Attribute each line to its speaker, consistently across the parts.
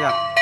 Speaker 1: sekejap.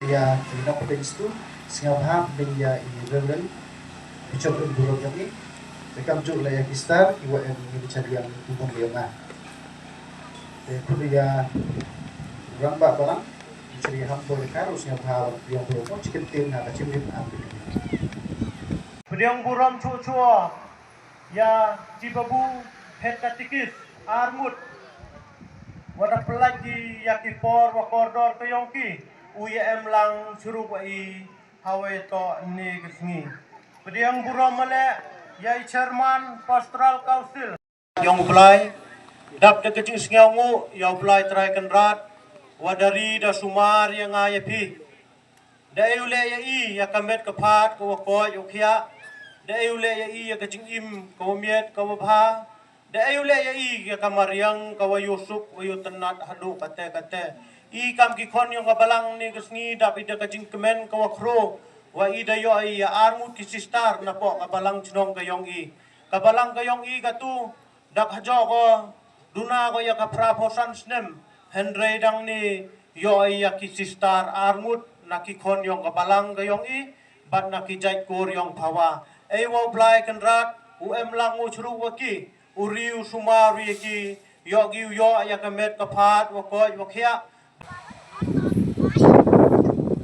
Speaker 2: Ya, tindak pedis itu singapha benya irrelevant bicara buruk kami rekam juk layak istar iwa yang bicara yang umum lema kuliah orang bak barang bicara ham boleh karus singapha yang buruk kau cikin tim nak cimin ambil
Speaker 3: Pediang buram chua ya cibabu het katikis armut wada pelagi yakipor wakordor toyongki UYM lang suruh wai Hawaii to ni kesini. Pediang buram male ya chairman pastoral council. Yang apply dap de kecing sengamu ya apply try kenrat wadari da sumar yang ayapi. Da eule ya I ya kamet kapat ko ko yukhia. Da eule ya I ya kecing im ko miet ko bha. Da eule ya I ya kamariang ko Yusuf wayutanat hadu kate I kam ki kon yung kabalang ni kesni dapat ida kajing kemen kawa kro wa ida yo ai armut ki sistar na po kabalang chnong kayong I kabalang kayong I katu dak hajo ko duna ko ya kapra posan snem henre dang ni yo ai ya ki sistar armut na ki kon yung kabalang kayong I bat na ki jai kor yung pawa ai wo blai kenrat lang mo chru wa ki uriu sumari ki yo gi yo ya kamet kapat wa ko wa khia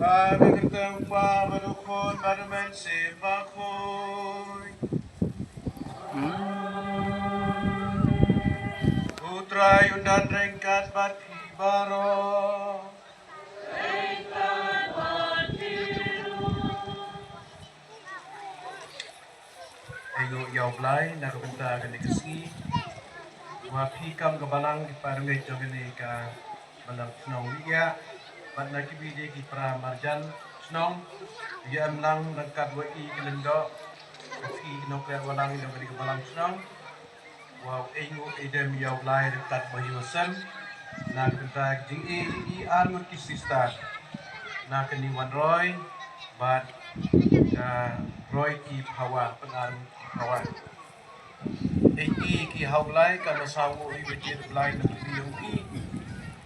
Speaker 3: Kami bertempa berukun bermain sepakoy Putra yundan rengkat bati baro Ego yaw blay nakabenta gani kasi Wapi kam kabalang iparangay jogani ka balang snong iya Pat nakibidi ki pra marjan snong ya amlang rangkat wa I kelendo ki no kaya walang ino kadi kabalang snong wow engo edem yaw blay rangkat wa hiwasan na kenta jing I armut ki sista na kani wan roy bat ka roy ki hawa pengaruh hawa ki haw blay ka nasawo I wajir blay na yung I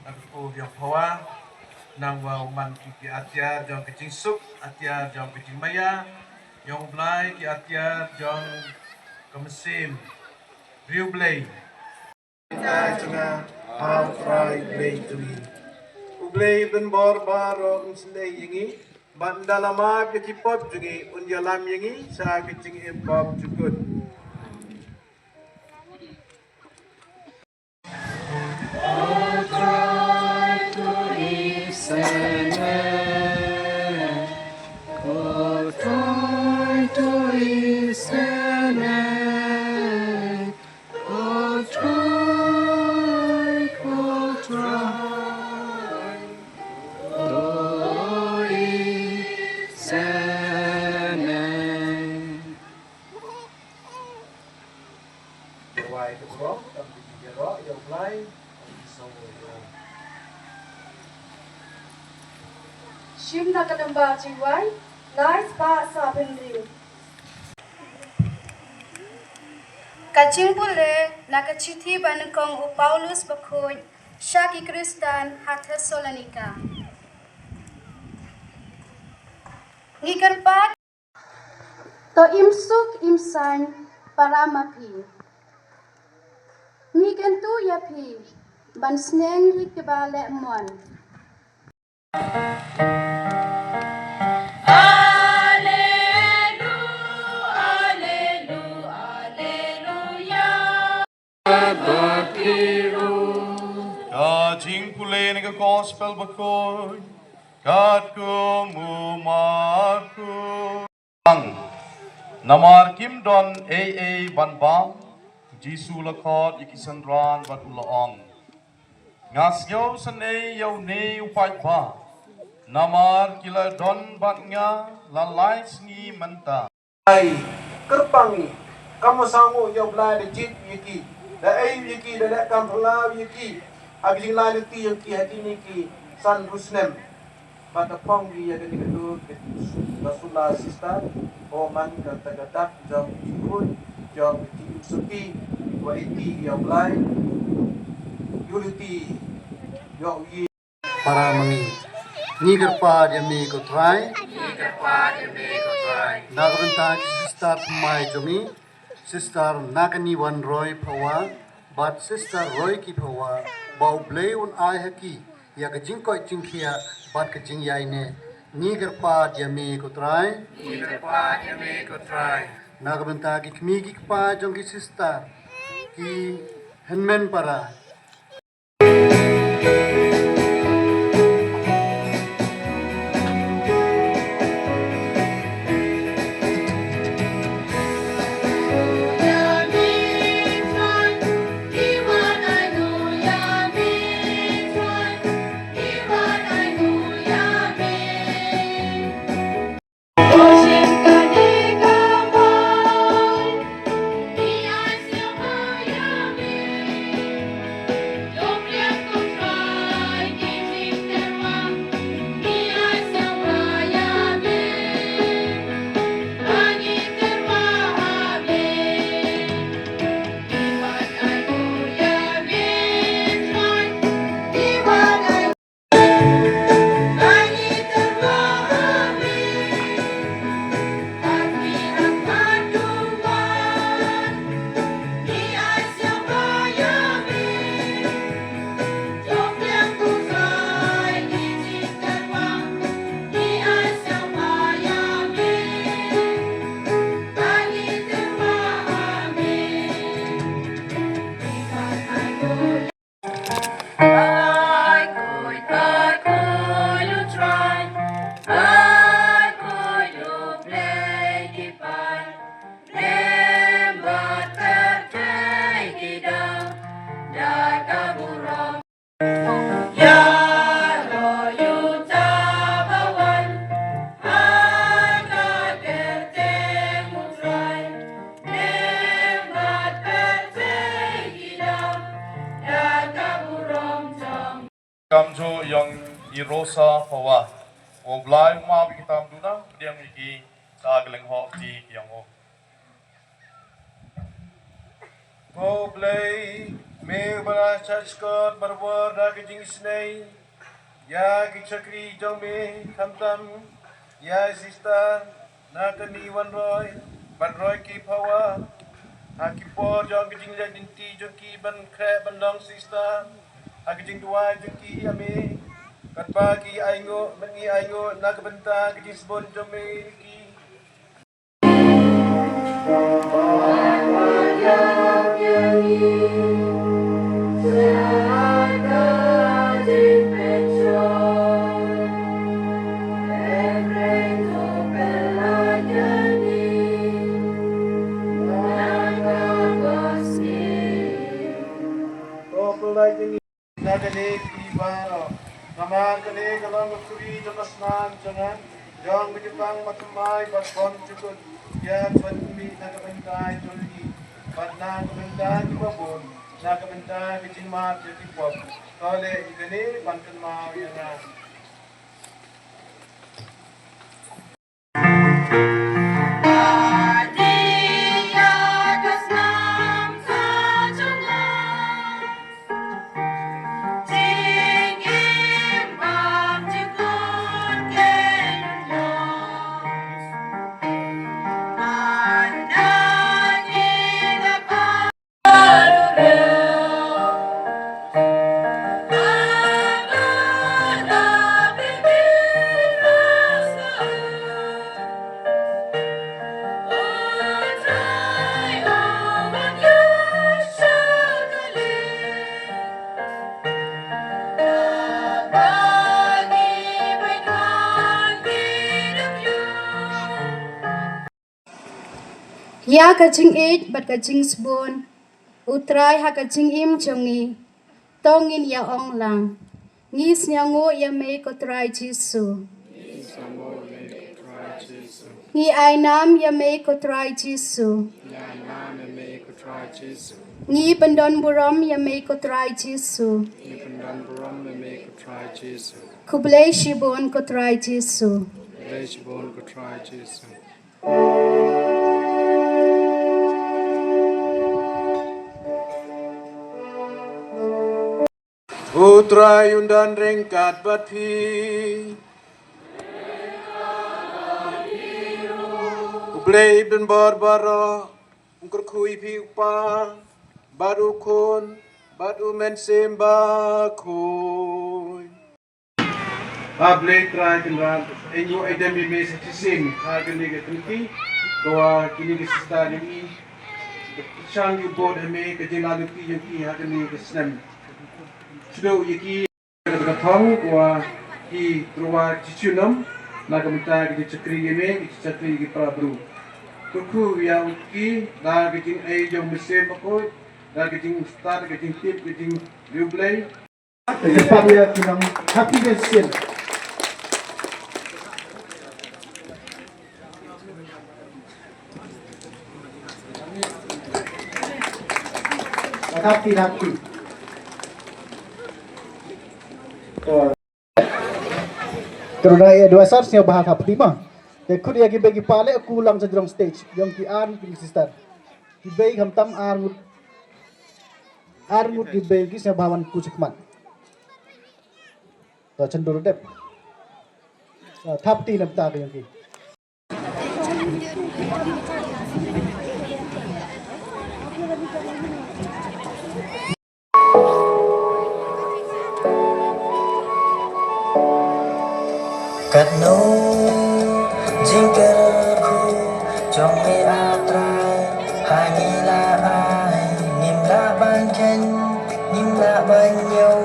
Speaker 3: ako yung hawa nang wow man ki atyar jong kecing sup atyar jong kecing maya yong blai ki atyar jong kemesim riu blai kita cina how fry blai tuli ublai ben bor baro unslei yingi bandalama kecipot jungi unjalam yingi sa kecing impop cukut
Speaker 4: Shim na kadamba jiwai, nice ba sa pendri. Kacing pule nakachithi banukong u Paulus bakhoy Shaki Kristan hat Thessalonika. Ngikarpat to imsuk imsan para mapi.
Speaker 1: Ni kan tu ya pi. Ban sneng ri ke ba le mon.
Speaker 5: God jing pulene ke gospel bakoy. God ko mumaku. Namar kim don ban bang. Jisu lakot ikisandran bat ulaong. Ngas yo san yo ne upai pa. Namar kila don bat nga lalai sngi menta.
Speaker 2: Ai kerpangi kamu sangu yo bla de jit yiki da ai yiki da kam pula yiki agi la de ti yiki hati niki san rusnem pada pong di ya de kedu basula sista o man kata kata jam ikun jam suti wa iti yo bla unity yo yi para mengi ni gerpa dia mi ko try Nagbanta sister Mai Jomi, sister Nakani Wan Roy Pawa, but sister Roy Ki Pawa, bau blay un ai haki, ya ka jing koi jing kia, but ka jing yai ne, niger pa dia me ko try, Nagbanta ki kmi ki pa jong ki sister, ki henmen para,
Speaker 5: Kamjo yang irosa pawa. Oblai ma bikitam duna diang iki sageleng ho di yang ho. Oblai me bara chachkot barwar da kijing snei. Ya kichakri jong me kamtam. Ya sister nakani wan roy. Ban roy ki pawa. Hakipor jong kijing le dinti jong ki ban kre bandong sister. Hakijing dua jong ki ame. Kat pagi aingo mengi aingo nak benta kijing sebon jong me ki. Nagani ibaro naman kani kalong kuri jokasnan jangan jong bijipang matumay bagon jukod ya mi nagabantay joli padna kabantay babon nagabantay bijinmat jati pop kale igani pantan ma yana
Speaker 1: Ya kajing it bat kajing spoon. Utrai ha kajing im chongi. Tongin ya ong lang. Ngis nyango ya me ko try Jisu. Ngi ainam ya me ko try Jisu. Ngi pendon buram ya me ko try Jisu. Kublai shibon ko try Jisu.
Speaker 2: Putra yundan ringkat batpi Ublay ben barbara Ungkur kui pi upa Badu kun Badu men semba kun Ablay try kenal Enyo edemi me setisim Hagen liga tenki Doa kini kesista demi Chang yu bod hame kejilalu ki yang ki hagen liga snem Sudah yaki berkatong kuah ki ruwa cicunam naga minta ki cakri yeme ki cakri ki prabru tuku yang ki naga jing ai jong mesem pakot naga jing star naga jing tip naga jing rublay
Speaker 6: Cepat ya kinam happy mesin. Happy. Karena ia dua sarsnya bahas apa lima. Dekut ia bagi pale aku ulang sejurang stage yang ki an ki sister. Ki bagi hamtam armut ki bagi saya bawan kucukman. So cendur dep. Thap ti nam ta yang ki.
Speaker 7: Cắt nối jingle trong mê atrai hai nhị là ai niềm là ban chân niềm là ban nhau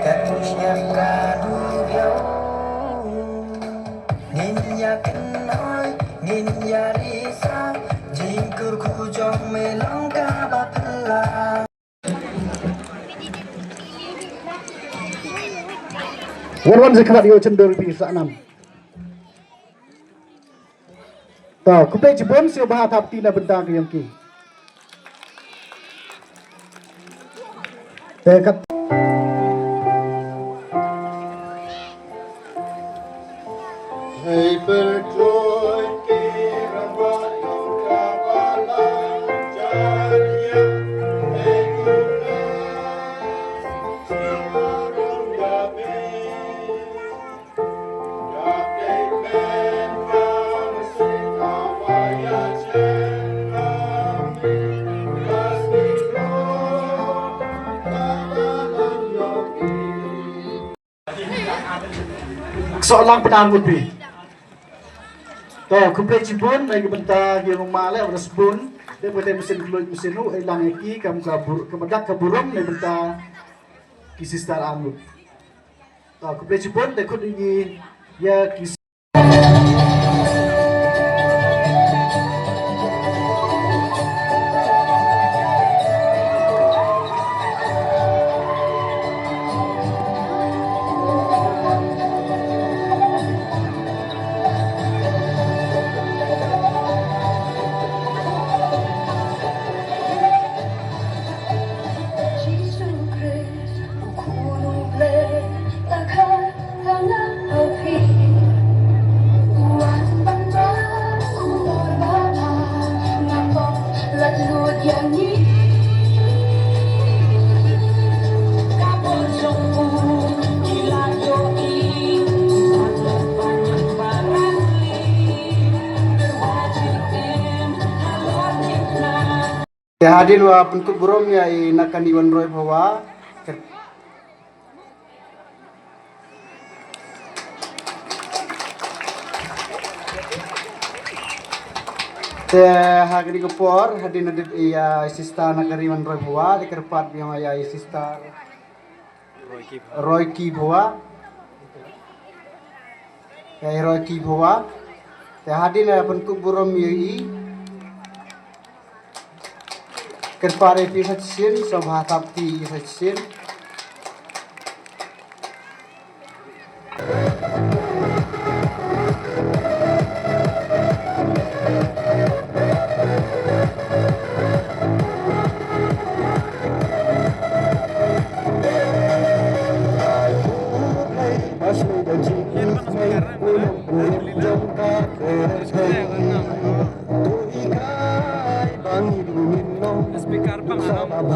Speaker 7: cắt punya kadu nhau nin yakin nói nin yarisa jingle trong mê langka batla.
Speaker 6: Warwan zekat yo cendur pi saknam. Ta kuplai jibon sio bahas thap ti na bentang yang ki. Dekat
Speaker 5: Hey berjoy kira bayang kabala jaya hey guna simarong yabe yabe men kang sikawaya chen kami kasmikro kabalan yogi
Speaker 6: soalan penambut pi. Ta kuplai jibon lagi bentang yang male ada sebun. Dia pada mesin keluar mesin nu elang eki kam kabur kemedak kaburum lagi bentang kisi star angut. Ta kuplai jibon dekut ini ya kisi hadir wa penkut burom ya nakan Iwan Roy bahwa hagri kepor hadir nadip iya sista nakan Iwan Roy bahwa dikerpat biang ya sista Roy Ki bahwa ya Roy Ki bahwa hadir na penkut burom ya Kerpare pisachin sabhatapti pisachin.
Speaker 8: Speaker pang ano?